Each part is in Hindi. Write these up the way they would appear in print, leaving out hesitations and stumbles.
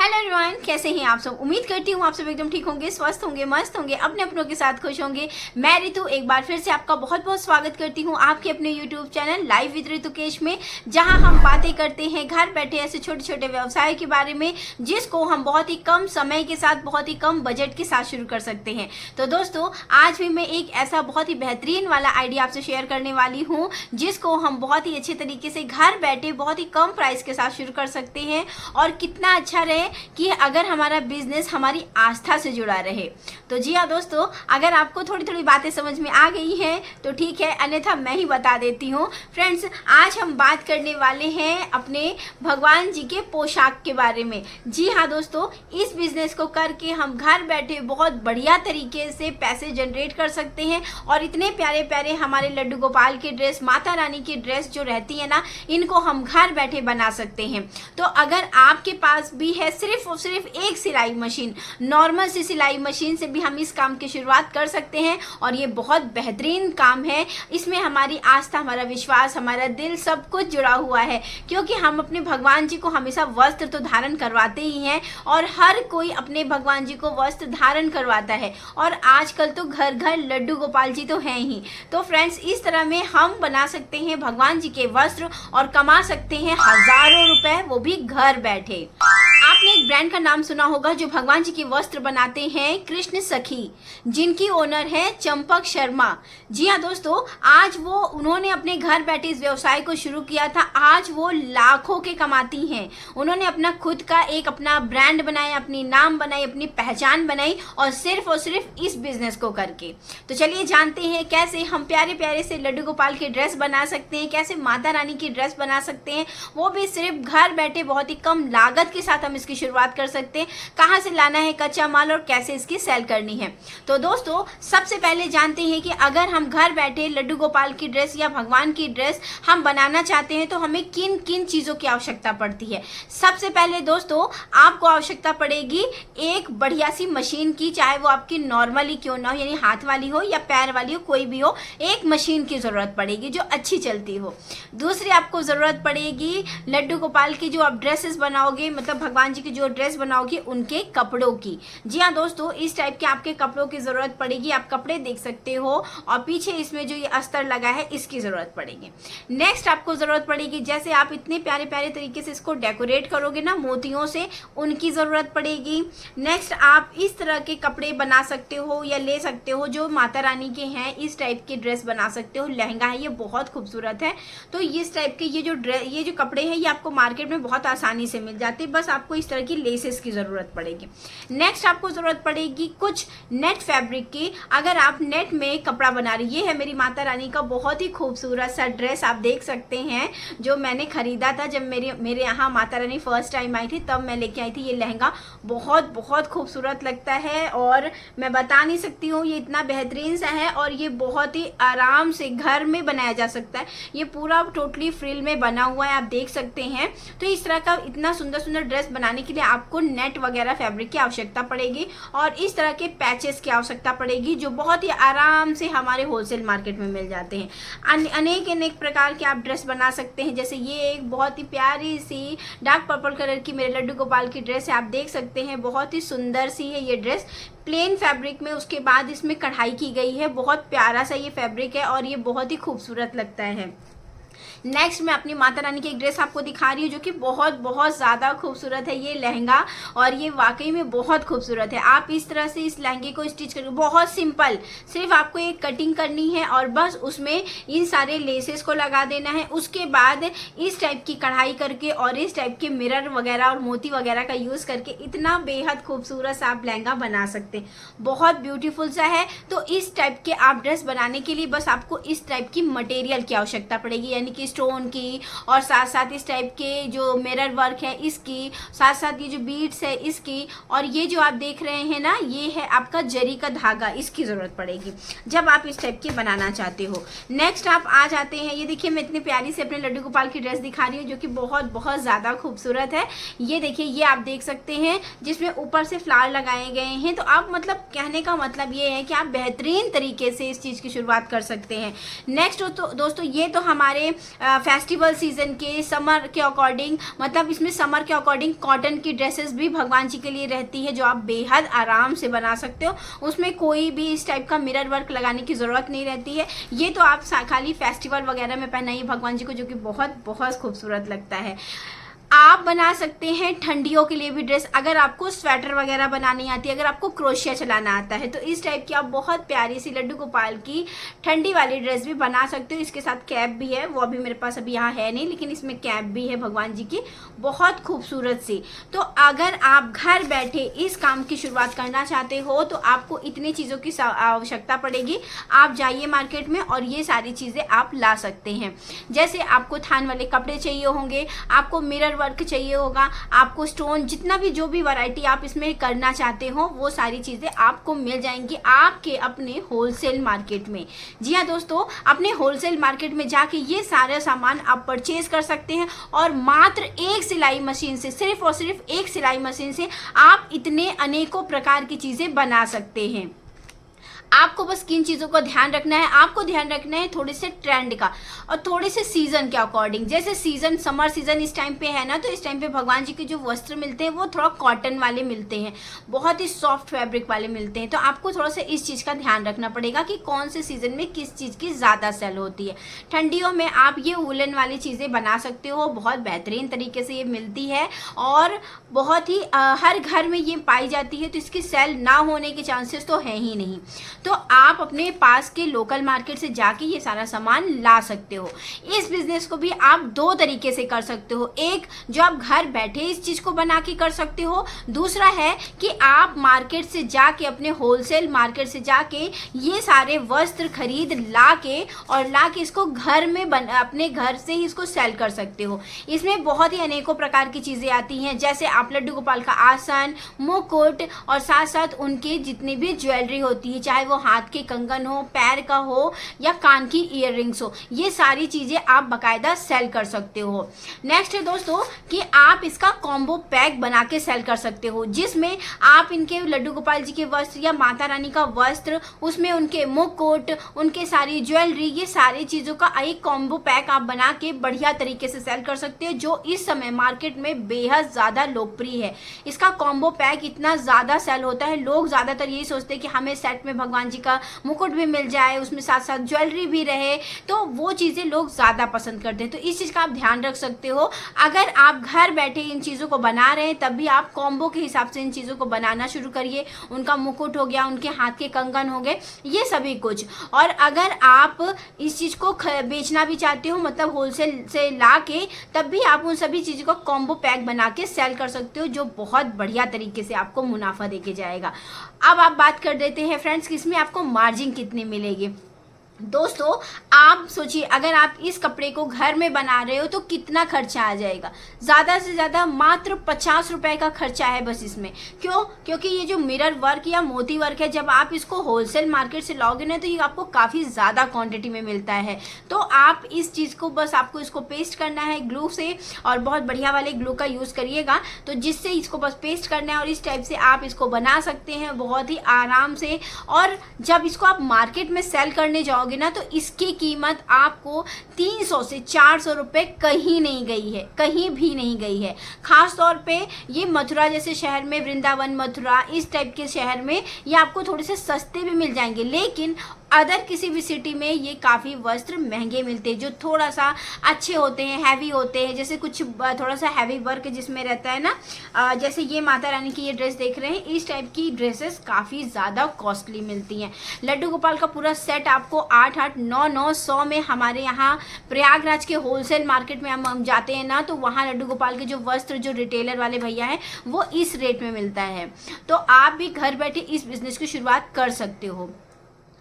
हेलो एवरीवन, कैसे हैं आप सब। उम्मीद करती हूँ आप सब एकदम ठीक होंगे, स्वस्थ होंगे, मस्त होंगे, अपने अपनों के साथ खुश होंगे। मैं रितु एक बार फिर से आपका बहुत बहुत स्वागत करती हूँ आपके अपने यूट्यूब चैनल लाइव विद ऋतुकेश में, जहां हम बातें करते हैं घर बैठे ऐसे छोटे छोटे व्यवसाय के बारे में जिसको हम बहुत ही कम समय के साथ, बहुत ही कम बजट के साथ शुरू कर सकते हैं। तो दोस्तों, आज भी मैं एक ऐसा बहुत ही बेहतरीन वाला आइडिया आपसे शेयर करने वाली हूँ जिसको हम बहुत ही अच्छे तरीके से घर बैठे बहुत ही कम प्राइस के साथ शुरू कर सकते हैं और कितना अच्छा रहे कि अगर हमारा बिजनेस हमारी आस्था से जुड़ा रहे। तो जी हाँ दोस्तों, अगर आपको थोड़ी थोड़ी बातें समझ में आ गई हैं तो ठीक है, अन्यथा मैं ही बता देती हूँ। फ्रेंड्स, आज हम बात करने वाले हैं अपने भगवान जी के पोशाक के बारे में। जी हाँ दोस्तों, इस बिजनेस को करके हम घर बैठे बहुत बढ़िया तरीके से पैसे जनरेट कर सकते हैं और इतने प्यारे प्यारे हमारे लड्डू गोपाल की ड्रेस, माता रानी की ड्रेस जो रहती है ना, इनको हम घर बैठे बना सकते हैं। तो अगर आपके पास भी है सिर्फ और सिर्फ एक सिलाई मशीन, नॉर्मल सी सिलाई मशीन से भी हम इस काम की शुरुआत कर सकते हैं और ये बहुत बेहतरीन काम है। इसमें हमारी आस्था, हमारा विश्वास, हमारा दिल सब कुछ जुड़ा हुआ है, क्योंकि हम अपने भगवान जी को हमेशा वस्त्र तो धारण करवाते ही हैं और हर कोई अपने भगवान जी को वस्त्र धारण करवाता है और आजकल तो घर घर लड्डू गोपाल जी तो हैं ही। तो फ्रेंड्स, इस तरह में हम बना सकते हैं भगवान जी के वस्त्र और कमा सकते हैं हजारों रुपए, वो भी घर बैठे। आपने एक ब्रांड का नाम सुना होगा जो भगवान जी के वस्त्र बनाते हैं, कृष्ण सखी, जिनकी ओनर है चंपक शर्मा। जी हाँ दोस्तों, आज वो उन्होंने अपने घर बैठे इस व्यवसाय को शुरू किया था। आज वो लाखों के कमाती हैं। उन्होंने अपना खुद का एक अपना ब्रांड बनाया, अपनी नाम बनाई, अपनी पहचान बनाई और सिर्फ इस बिजनेस को करके। तो चलिए जानते हैं कैसे हम प्यारे प्यारे से लड्डू गोपाल की ड्रेस बना सकते हैं, कैसे माता रानी की ड्रेस बना सकते हैं, वो भी सिर्फ घर बैठे बहुत ही कम लागत के साथ हम इसकी शुरुआत कर सकते हैं। कहां से लाना है कच्चा माल और कैसे इसकी सेल करनी है। तो दोस्तों, सबसे पहले जानते हैं कि अगर हम घर बैठे लड्डू गोपाल की ड्रेस या भगवान की ड्रेस हम बनाना चाहते हैं तो हमें किन किन चीजों की आवश्यकता पड़ती है। सबसे पहले दोस्तों, आपको आवश्यकता पड़ेगी एक बढ़िया सी मशीन की, चाहे वो आपकी नॉर्मली क्यों ना हो, यानी हाथ वाली हो या पैर वाली हो, कोई भी हो, एक मशीन की जरूरत पड़ेगी जो अच्छी चलती हो। दूसरी आपको जरूरत पड़ेगी लड्डू गोपाल की जो आप ड्रेसेस बनाओगे, मतलब भगवान जी की जो ड्रेस बनाओगे उनके कपड़ों की। जी हाँ दोस्तों, इस टाइप के आपके कपड़ों की जरूरत पड़ेगी। आप कपड़े देख सकते हो और पीछे इसमें जो ये अस्तर लगा है इसकी जरूरत पड़ेगी। नेक्स्ट आपको जरूरत पड़ेगी, जैसे आप इतने प्यारे प्यारे तरीके से इसको डेकोरेट करोगे ना मोतियों से, उनकी जरूरत पड़ेगी। नेक्स्ट आप इस तरह के कपड़े बना सकते हो या ले सकते हो जो माता रानी के हैं, इस टाइप की ड्रेस बना सकते हो। लहंगा है, ये बहुत खूबसूरत है। तो इस टाइप के ये जो कपड़े हैं ये आपको मार्केट में बहुत आसानी से मिल जाते हैं, बस आपको इस तरह की लेसेस की जरूरत पड़ेगी। नेक्स्ट आपको जरूरत पड़ेगी कुछ नेट फैब्रिक की। अगर आप नेट में कपड़ा बना रही, ये है मेरी माता रानी का बहुत ही खूबसूरत सा ड्रेस, आप देख सकते हैं, जो मैंने खरीदा था जब मेरे यहाँ Mata Rani first time I थी, तब मैं लेके आई थी। ये लहंगा बहुत बहुत खूबसूरत लगता है और मैं बता नहीं सकती हूँ, ये इतना बेहतरीन सा है और ये बहुत ही आराम से घर में बनाया जा सकता है। ये पूरा टोटली फ्रिल में बना हुआ है, आप देख सकते हैं। तो इस तरह का इतना सुंदर सुंदर ड्रेस बनाने के लिए आपको नेट वगैरह फैब्रिक की आवश्यकता पड़ेगी और इस तरह के पैचेस की आवश्यकता पड़ेगी जो बहुत ही आराम से हमारे होलसेल मार्केट में मिल जाते हैं। अनेक प्रकार के आप ड्रेस बना सकते हैं। जैसे ये एक बहुत ही प्यारी सी डार्क पर्पल कलर की मेरे लड्डू गोपाल की ड्रेस है, आप देख सकते हैं, बहुत ही सुंदर सी है ये ड्रेस, प्लेन फैब्रिक में। उसके बाद इसमें कढ़ाई की गई है, बहुत प्यारा सा ये फैब्रिक है और ये बहुत ही खूबसूरत लगता है। नेक्स्ट मैं अपनी माता रानी की एक ड्रेस आपको दिखा रही हूँ जो कि बहुत बहुत ज़्यादा खूबसूरत है, ये लहंगा, और ये वाकई में बहुत खूबसूरत है। आप इस तरह से इस लहंगे को स्टिच करके, बहुत सिंपल, सिर्फ आपको एक कटिंग करनी है और बस उसमें इन सारे लेसेस को लगा देना है। उसके बाद इस टाइप की कढ़ाई करके और इस टाइप के मिरर वगैरह और मोती वगैरह का यूज़ करके इतना बेहद खूबसूरत सा आप लहंगा बना सकते हैं, बहुत ब्यूटीफुल सा है। तो इस टाइप के आप ड्रेस बनाने के लिए बस आपको इस टाइप की मटेरियल की आवश्यकता पड़ेगी, यानी कि स्टोन की और साथ साथ इस टाइप के जो मिरर वर्क है इसकी, साथ साथ ये जो बीड्स है इसकी, और ये जो आप देख रहे हैं ना, ये है आपका जरी का धागा, इसकी ज़रूरत पड़ेगी जब आप इस टाइप की बनाना चाहते हो। नेक्स्ट आप आ जाते हैं, ये देखिए मैं इतनी प्यारी से अपने लड्डू गोपाल की ड्रेस दिखा रही हूँ जो कि बहुत बहुत ज़्यादा खूबसूरत है। ये देखिए, ये आप देख सकते हैं जिसमें ऊपर से फ्लावर लगाए गए हैं। तो आप मतलब कहने का मतलब ये है कि आप बेहतरीन तरीके से इस चीज़ की शुरुआत कर सकते हैं। नेक्स्ट दोस्तों, ये तो हमारे फेस्टिवल सीजन के, समर के अकॉर्डिंग, मतलब इसमें समर के अकॉर्डिंग कॉटन की ड्रेसेस भी भगवान जी के लिए रहती है जो आप बेहद आराम से बना सकते हो। उसमें कोई भी इस टाइप का मिरर वर्क लगाने की ज़रूरत नहीं रहती है। ये तो आप खाली फेस्टिवल वगैरह में पहनाइए भगवान जी को, जो कि बहुत बहुत खूबसूरत लगता है। आप बना सकते हैं ठंडियों के लिए भी ड्रेस, अगर आपको स्वेटर वगैरह बनानी आती है, अगर आपको क्रोशिया चलाना आता है, तो इस टाइप की आप बहुत प्यारी सी लड्डू गोपाल की ठंडी वाली ड्रेस भी बना सकते हो। इसके साथ कैप भी है, वो अभी मेरे पास अभी यहाँ है नहीं, लेकिन इसमें कैप भी है भगवान जी की, बहुत खूबसूरत सी। तो अगर आप घर बैठे इस काम की शुरुआत करना चाहते हो तो आपको इतनी चीज़ों की आवश्यकता पड़ेगी। आप जाइए मार्केट में और ये सारी चीज़ें आप ला सकते हैं। जैसे आपको थान वाले कपड़े चाहिए होंगे, आपको मिरर वर्क चाहिए होगा, आपको स्टोन, जितना भी जो भी वैरायटी आप इसमें करना चाहते हो वो सारी चीज़ें आपको मिल जाएंगी आपके अपने होलसेल मार्केट में। जी हाँ दोस्तों, अपने होलसेल मार्केट में जाके ये सारे सामान आप परचेज कर सकते हैं और मात्र एक सिलाई मशीन से, सिर्फ और सिर्फ एक सिलाई मशीन से आप इतने अनेकों प्रकार की चीज़ें बना सकते हैं। आपको बस किन चीज़ों को ध्यान रखना है, आपको ध्यान रखना है थोड़े से ट्रेंड का और थोड़े से सीजन के अकॉर्डिंग। जैसे सीजन, समर सीजन इस टाइम पे है ना, तो इस टाइम पे भगवान जी के जो वस्त्र मिलते हैं वो थोड़ा कॉटन वाले मिलते हैं, बहुत ही सॉफ्ट फैब्रिक वाले मिलते हैं। तो आपको थोड़ा सा इस चीज़ का ध्यान रखना पड़ेगा कि कौन से सीजन में किस चीज़ की ज़्यादा सेल होती है। ठंडियों में आप ये वुलन वाली चीज़ें बना सकते हो, बहुत बेहतरीन तरीके से ये मिलती है और बहुत ही हर घर में ये पाई जाती है, तो इसकी सेल ना होने के चांसेस तो है ही नहीं। तो आप अपने पास के लोकल मार्केट से जाके ये सारा सामान ला सकते हो। इस बिजनेस को भी आप दो तरीके से कर सकते हो, एक जो आप घर बैठे इस चीज़ को बना के कर सकते हो, दूसरा है कि आप मार्केट से जाके, अपने होलसेल मार्केट से जाके ये सारे वस्त्र खरीद ला के इसको घर में अपने घर से ही इसको सेल कर सकते हो। इसमें बहुत ही अनेकों प्रकार की चीज़ें आती हैं, जैसे आप लड्डू गोपाल का आसन, मुकुट और साथ साथ उनकी जितनी भी ज्वेलरी होती है, चाहे वो हाथ के कंगन हो, पैर का हो या कान की ईयररिंग्स हो, ये सारी चीज़ें आप बकायदा सेल कर सकते हो। नेक्स्ट है दोस्तों कि आप इसका कॉम्बो पैक बना के सेल कर सकते हो, जिसमें आप इनके लड्डू गोपाल जी के वस्त्र या माता रानी का वस्त्र, उसमें उनके मुकुट, उनके सारी ज्वेलरी, ये सारी चीज़ों का एक कॉम्बो पैक आप बना के बढ़िया तरीके से सेल कर सकते हो, जो इस समय मार्केट में बेहद ज़्यादा लोकप्रिय है। इसका कॉम्बो पैक इतना ज़्यादा सेल होता है, लोग ज़्यादातर यही सोचते हैं कि हमें सेट में भगवान जी का मुकुट भी मिल जाए, उसमें साथ साथ ज्वेलरी भी रहे, तो वो चीज़ें लोग ज़्यादा पसंद करते हैं। तो इस चीज़ का आप ध्यान रख सकते हो। अगर आप घर बैठे इन चीज़ों को बना रहे हैं, तब भी आप कॉम्बो के हिसाब से इन चीज़ों को बनाना शुरू करिए। उनका मुकुट हो गया, उनके हाथ के कंगन हो गए, ये सभी कुछ। और अगर आप इस चीज़ को बेचना भी चाहते हो, मतलब होलसेल से ला के, तब भी आप उन सभी चीज़ों को कॉम्बो पैक बना के सेल कर सकते हो, जो बहुत बढ़िया तरीके से आपको मुनाफा देके जाएगा। अब आप बात कर देते हैं फ्रेंड्स कि इसमें आपको मार्जिन कितनी मिलेगी। दोस्तों आप सोचिए, अगर आप इस कपड़े को घर में बना रहे हो तो कितना खर्चा आ जाएगा। ज़्यादा से ज़्यादा मात्र 50 रुपए का खर्चा है बस इसमें। क्यों? क्योंकि ये जो मिरर वर्क या मोती वर्क है, जब आप इसको होलसेल मार्केट से लाओगे ना, तो ये आपको काफ़ी ज़्यादा क्वांटिटी में मिलता है। तो आप इस चीज़ को बस आपको इसको पेस्ट करना है ग्लू से, और बहुत बढ़िया वाले ग्लू का यूज़ करिएगा, तो जिससे इसको बस पेस्ट करना है और इस टाइप से आप इसको बना सकते हैं बहुत ही आराम से। और जब इसको आप मार्केट में सेल करने जाओ ना, तो इसकी कीमत आपको 300 से 400 रुपए कहीं नहीं गई है, कहीं भी नहीं गई है। खास तौर पे ये मथुरा जैसे शहर में, वृंदावन, मथुरा, इस टाइप के शहर में ये आपको थोड़े से सस्ते भी मिल जाएंगे, लेकिन अदर किसी भी सिटी में ये काफ़ी वस्त्र महंगे मिलते हैं, जो थोड़ा सा अच्छे होते हैं, हैवी होते हैं। जैसे कुछ थोड़ा सा हैवी वर्क जिसमें रहता है ना, जैसे ये माता रानी की ये ड्रेस देख रहे हैं, इस टाइप की ड्रेसेस काफ़ी ज़्यादा कॉस्टली मिलती हैं। लड्डू गोपाल का पूरा सेट आपको 8-8, 9-9, 100 में हमारे यहाँ प्रयागराज के होलसेल मार्केट में हम जाते हैं ना, तो वहाँ लड्डू गोपाल के जो वस्त्र, जो रिटेलर वाले भैया हैं, वो इस रेट में मिलता है। तो आप भी घर बैठे इस बिज़नेस की शुरुआत कर सकते हो।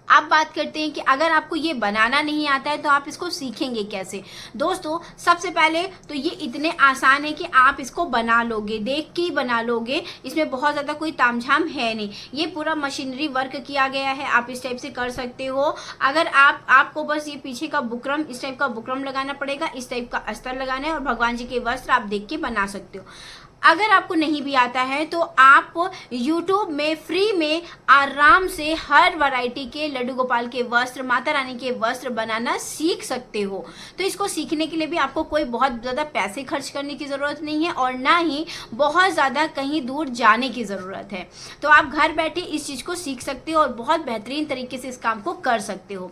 आप बात करते हैं कि अगर आपको ये बनाना नहीं आता है तो आप इसको सीखेंगे कैसे। दोस्तों सबसे पहले तो ये इतने आसान है कि आप इसको बना लोगे, देख के ही बना लोगे, इसमें बहुत ज़्यादा कोई तामझाम है नहीं। ये पूरा मशीनरी वर्क किया गया है, आप इस टाइप से कर सकते हो। अगर आपको बस ये पीछे का बुकरम, इस टाइप का बुकरम लगाना पड़ेगा, इस टाइप का अस्तर लगाना है, और भगवान जी के वस्त्र आप देख के बना सकते हो। अगर आपको नहीं भी आता है तो आप YouTube में फ्री में आराम से हर वैरायटी के लड्डू गोपाल के वस्त्र, माता रानी के वस्त्र बनाना सीख सकते हो। तो इसको सीखने के लिए भी आपको कोई बहुत ज़्यादा पैसे खर्च करने की ज़रूरत नहीं है और ना ही बहुत ज़्यादा कहीं दूर जाने की ज़रूरत है। तो आप घर बैठे इस चीज़ को सीख सकते हो और बहुत बेहतरीन तरीके से इस काम को कर सकते हो।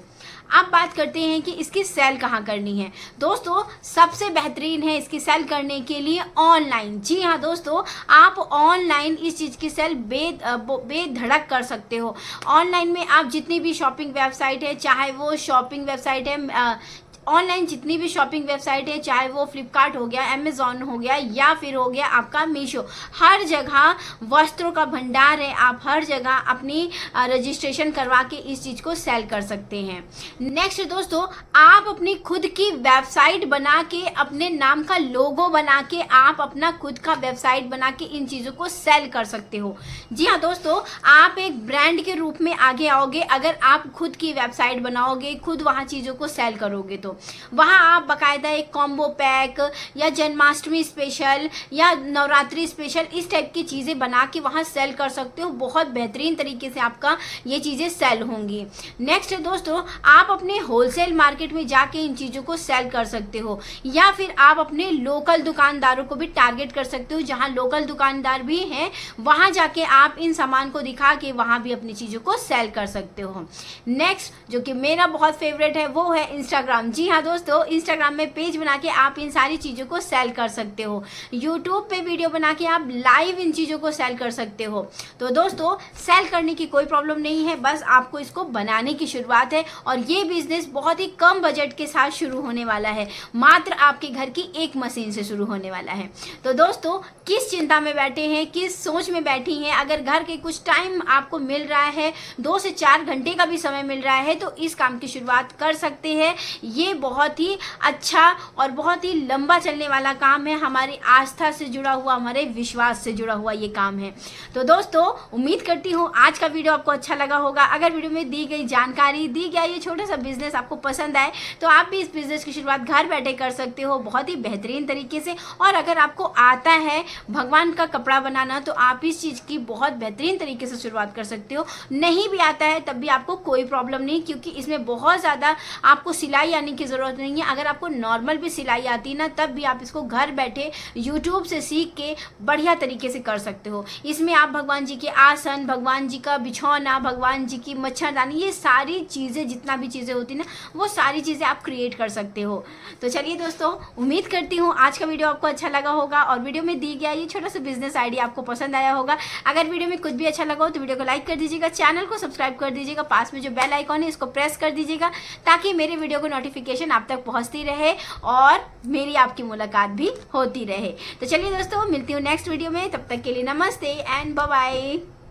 अब बात करते हैं कि इसकी सेल कहाँ करनी है। दोस्तों सबसे बेहतरीन है इसकी सेल करने के लिए ऑनलाइन। जी हाँ दोस्तों, आप ऑनलाइन इस चीज़ की सेल बेधड़क कर सकते हो। ऑनलाइन में आप जितनी भी शॉपिंग वेबसाइट है, चाहे वो शॉपिंग वेबसाइट है, ऑनलाइन जितनी भी शॉपिंग वेबसाइट है, चाहे वो फ्लिपकार्ट हो गया, अमेज़ॉन हो गया या फिर हो गया आपका मीशो, हर जगह वस्त्रों का भंडार है। आप हर जगह अपनी रजिस्ट्रेशन करवा के इस चीज़ को सेल कर सकते हैं। नेक्स्ट दोस्तों, आप अपनी खुद की वेबसाइट बना के, अपने नाम का लोगो बना के, आप अपना खुद का वेबसाइट बना के इन चीज़ों को सेल कर सकते हो। जी हाँ दोस्तों, आप एक ब्रांड के रूप में आगे आओगे अगर आप खुद की वेबसाइट बनाओगे, खुद वहाँ चीज़ों को सेल करोगे। तो वहाँ आप बाकायदा एक कॉम्बो पैक या जन्माष्टमी स्पेशल या नवरात्रि स्पेशल इस टाइप की चीज़ें बना के वहाँ सेल कर सकते हो। बहुत बेहतरीन तरीके से आपका ये चीज़ें सेल होंगी। नेक्स्ट दोस्तों, आप अपने होलसेल मार्केट में जाके इन चीज़ों को सेल कर सकते हो या फिर आप अपने लोकल दुकानदारों को भी टारगेट कर सकते हो। जहाँ लोकल दुकानदार भी हैं वहाँ जाके आप इन सामान को दिखा के वहाँ भी अपनी चीज़ों को सेल कर सकते हो। नेक्स्ट जो कि मेरा बहुत फेवरेट है वो है इंस्टाग्राम। जी हाँ दोस्तों, इंस्टाग्राम में पेज बना के आप इन सारी चीज़ों को सेल कर सकते हो। यूट्यूब पे वीडियो बना के आप लाइव इन चीज़ों को सेल कर सकते हो। तो दोस्तों सेल करने की कोई प्रॉब्लम नहीं है, बस आपको इसको बनाने की शुरुआत है और ये बिजनेस बहुत ही कम बजट के साथ शुरू होने वाला है। मात्र आपके घर की एक मशीन से शुरू होने वाला है। तो दोस्तों किस चिंता में बैठे हैं, किस सोच में बैठी हैं, अगर घर के कुछ टाइम आपको मिल रहा है, 2 से 4 घंटे का भी समय मिल रहा है, तो इस काम की शुरुआत कर सकते हैं। ये बहुत ही अच्छा और बहुत ही लंबा चलने वाला काम है। हमारी आस्था से जुड़ा हुआ, हमारे विश्वास से जुड़ा हुआ ये काम है। तो दोस्तों उम्मीद करती हूँ आज का वीडियो आपको अच्छा लगा होगा। अगर वीडियो में दी गई जानकारी, दी गया ये छोटा सा बिजनेस आपको पसंद आए तो आप भी इस बिजनेस की शुरुआत घर बैठे कर सकते हो बहुत ही बेहतरीन तरीके से। और अगर आपको आता है भगवान का कपड़ा बनाना तो आप इस चीज़ की बहुत बेहतरीन तरीके से शुरुआत कर सकते हो। नहीं भी आता है तब भी आपको कोई प्रॉब्लम नहीं, क्योंकि इसमें बहुत ज़्यादा आपको सिलाई आने की ज़रूरत नहीं है। अगर आपको नॉर्मल भी सिलाई आती ना तब भी आप इसको घर बैठे यूट्यूब से सीख के बढ़िया तरीके से कर सकते हो। इसमें आप भगवान जी के आसन, भगवान जी का बिछौना, भगवान जी की मच्छरदानी, ये सारी चीज़ें जितना भी चीज़ें होती ना वो सारी चीज़ें आप क्रिएट कर सकते हो। तो चलिए दोस्तों, उम्मीद करती हूँ आज का वीडियो आपको अच्छा लगा होगा और वीडियो में दी गया ये छोटा सा बिजनेस आइडिया आपको पसंद आया होगा। अगर वीडियो में कुछ भी अच्छा लगा हो तो वीडियो को लाइक कर दीजिएगा, चैनल को सब्सक्राइब कर दीजिएगा, पास में जो बेल आइकॉन है इसको प्रेस कर दीजिएगा ताकि मेरे वीडियो को नोटिफिकेशन आप तक पहुंचती रहे और मेरी आपकी मुलाकात भी होती रहे। तो चलिए दोस्तों, मिलती हूँ नेक्स्ट वीडियो में। तब तक के लिए नमस्ते एंड बाय बाय।